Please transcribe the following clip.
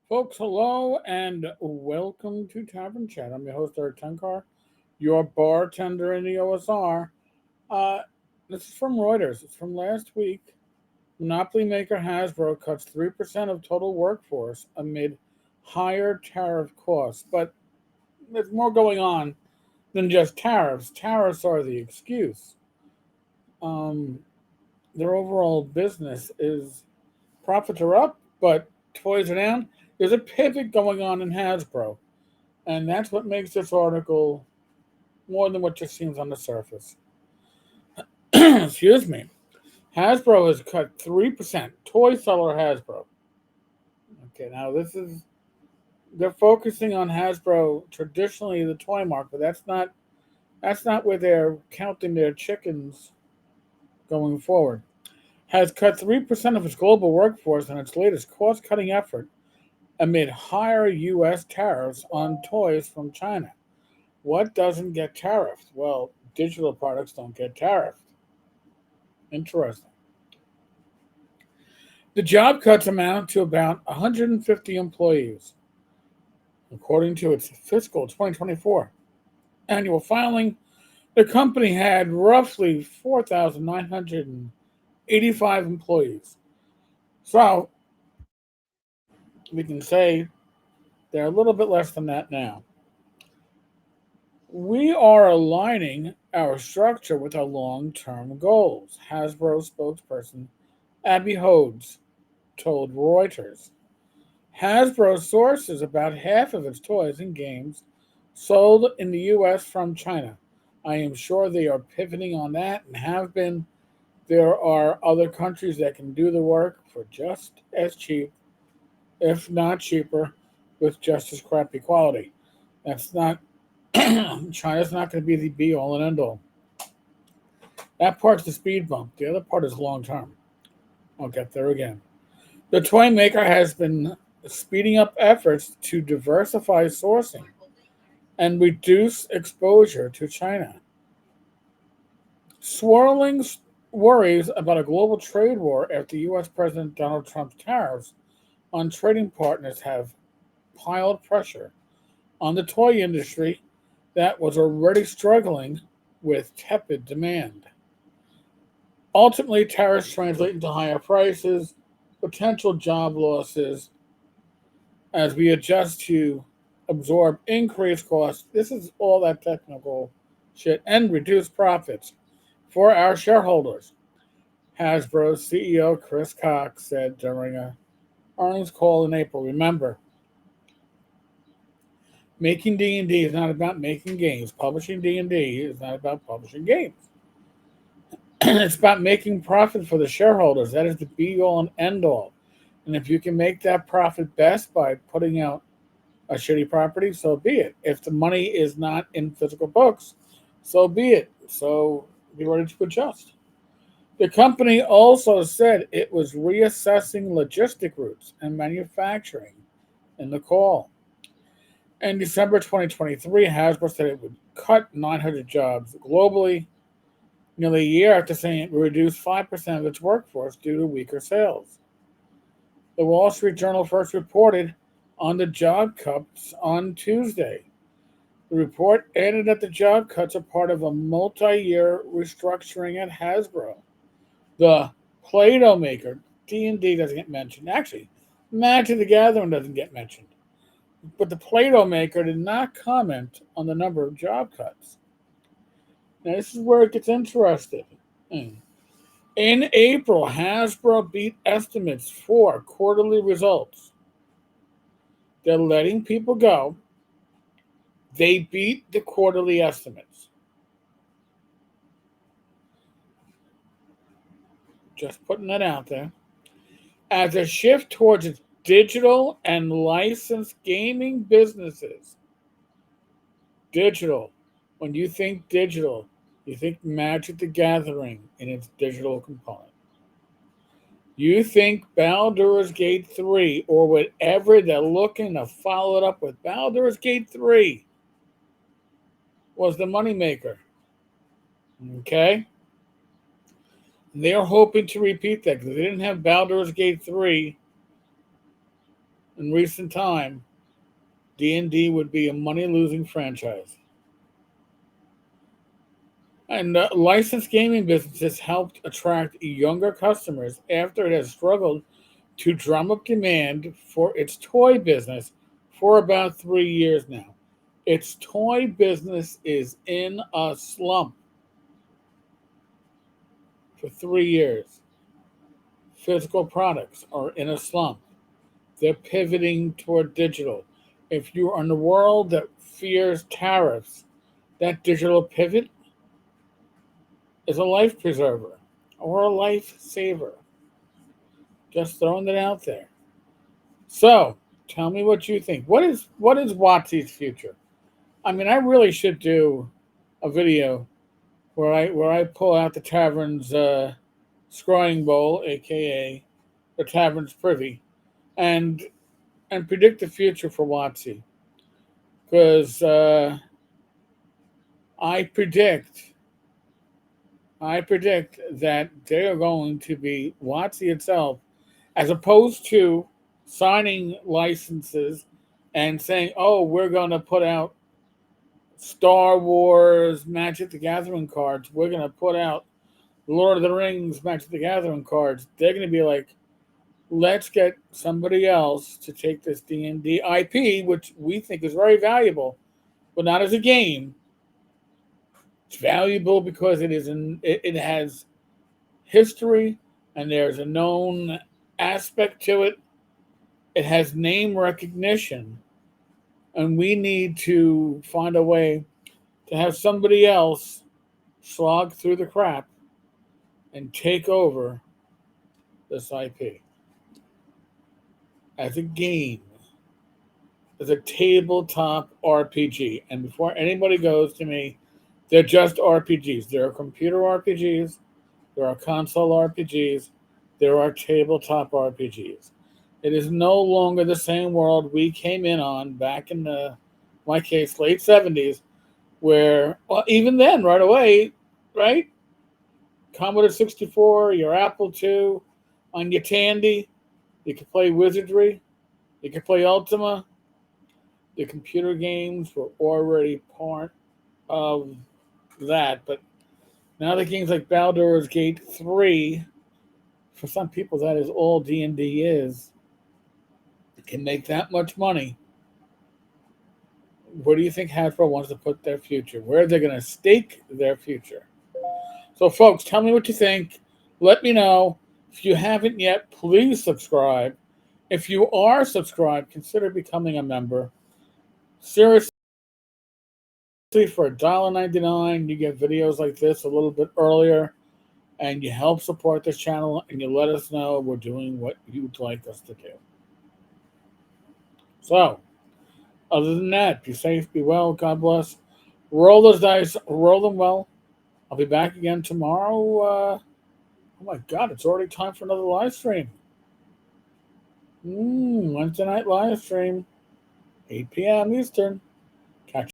Folks, hello and welcome to Tavern Chat. I'm your host, Eric Tenkar, your bartender in the OSR. Uh, this is from Reuters. It's from last week. Monopoly maker Hasbro cuts 3% of total workforce amid higher tariff costs. But there's more going on than just tariffs. Tariffs are the excuse. Um, their overall business is profits are up, but toys are down. There's a pivot going on in Hasbro. And that's what makes this article more than what just seems on the surface. Excuse me. Hasbro has cut 3%. Toy seller Hasbro. Okay, now they're focusing on Hasbro traditionally the toy market, but that's not where they're counting their chickens going forward. Has cut 3% of its global workforce in its latest cost cutting effort amid higher US tariffs on toys from China. What doesn't get tariffed? Well, digital products don't get tariffed. Interesting. The job cuts amount to about 150 employees, according to its fiscal 2024 annual filing. The company had roughly 4,985 employees. So we can say they're a little bit less than that now. We are aligning our structure with our long term goals, Hasbro spokesperson Abby Hodes told Reuters. Hasbro sources about half of its toys and games sold in the US from China. I am sure they are pivoting on that and have been. There are other countries that can do the work for just as cheap, if not cheaper, with just as crappy quality. That's not China's not going to be the be all and end all. That part's the speed bump. The other part is long term. I'll get there again. The toy maker has been speeding up efforts to diversify sourcing and reduce exposure to China. Swirling worries about a global trade war after U.S. President Donald Trump's tariffs on trading partners have piled pressure on the toy industry that was already struggling with tepid demand. Ultimately, tariffs translate into higher prices, potential job losses as we adjust to absorb increased costs. This is all that technical shit and reduce profits for our shareholders. Hasbro CEO Chris Cox said during a earnings call in April. Remember, making D&D is not about making games. Publishing D&D is not about publishing games. It's about making profit for the shareholders. That is the be all and end all. And if you can make that profit best by putting out a shitty property, so be it. If the money is not in physical books, so be it. So be ready to adjust. The company also said it was reassessing logistic routes and manufacturing in the call. In December 2023, Hasbro said it would cut 900 jobs globally, nearly a year after saying it would reduce 5% of its workforce due to weaker sales. The Wall Street Journal first reported on the job cuts on Tuesday. The report added that the job cuts are part of a multi-year restructuring at Hasbro. The Play-Doh maker, D&D doesn't get mentioned. Actually, Magic the Gathering doesn't get mentioned. But the Play-Doh maker did not comment on the number of job cuts. Now, this is where it gets interesting. In April, Hasbro beat estimates for quarterly results. They're letting people go. They beat the quarterly estimates. Just putting that out there. As a shift towards its digital and licensed gaming businesses. Digital. When you think digital, you think Magic the Gathering in its digital component. You think Baldur's Gate 3 or whatever they're looking to follow it up with. Baldur's Gate 3 was the moneymaker. Okay? They're hoping to repeat that because they didn't have Baldur's Gate 3 in recent time, D&D would be a money-losing franchise. And licensed gaming businesses helped attract younger customers after it has struggled to drum up demand for its toy business for about 3 years now. Its toy business is in a slump for 3 years. Physical products are in a slump. They're pivoting toward digital. If you are in a world that fears tariffs, that digital pivot is a life preserver or a life saver. Just throwing it out there. So, tell me what you think. What is WotC's future? I mean, I really should do a video where I pull out the Tavern's scrying bowl, aka the Tavern's privy, and and predict the future for WotC. Because I predict I predict that they are going to be WotC itself, as opposed to signing licenses and saying, "Oh, we're going to put out Star Wars Magic the Gathering cards. We're going to put out Lord of the Rings Magic the Gathering cards." They're going to be like, "Let's get somebody else to take this D&D IP, which we think is very valuable, but not as a game. It's valuable because it has history and there's a known aspect to it. It has name recognition, and we need to find a way to have somebody else slog through the crap and take over this IP as a game, as a tabletop RPG." And before anybody goes to me, they're just RPGs. There are computer RPGs, there are console RPGs, there are tabletop RPGs. It is no longer the same world we came in on back in my case, late 70s, where, well, even then, right away, right? Commodore 64, your Apple II, on your Tandy, you could play Wizardry, you could play Ultima. The computer games were already part of that, but now the games like Baldur's Gate 3, for some people that is all D&D is, can make that much money. Where do you think Hasbro wants to put their future? Where are they going to stake their future? So, folks, tell me what you think. Let me know. If you haven't yet, please subscribe. If you are subscribed, consider becoming a member. Seriously, for $1.99, you get videos like this a little bit earlier, and you help support this channel, and you let us know we're doing what you'd like us to do. So, other than that, be safe, be well, God bless. Roll those dice, roll them well. I'll be back again tomorrow. Oh my God, it's already time for another live stream. Wednesday night live stream, 8 p.m. Eastern.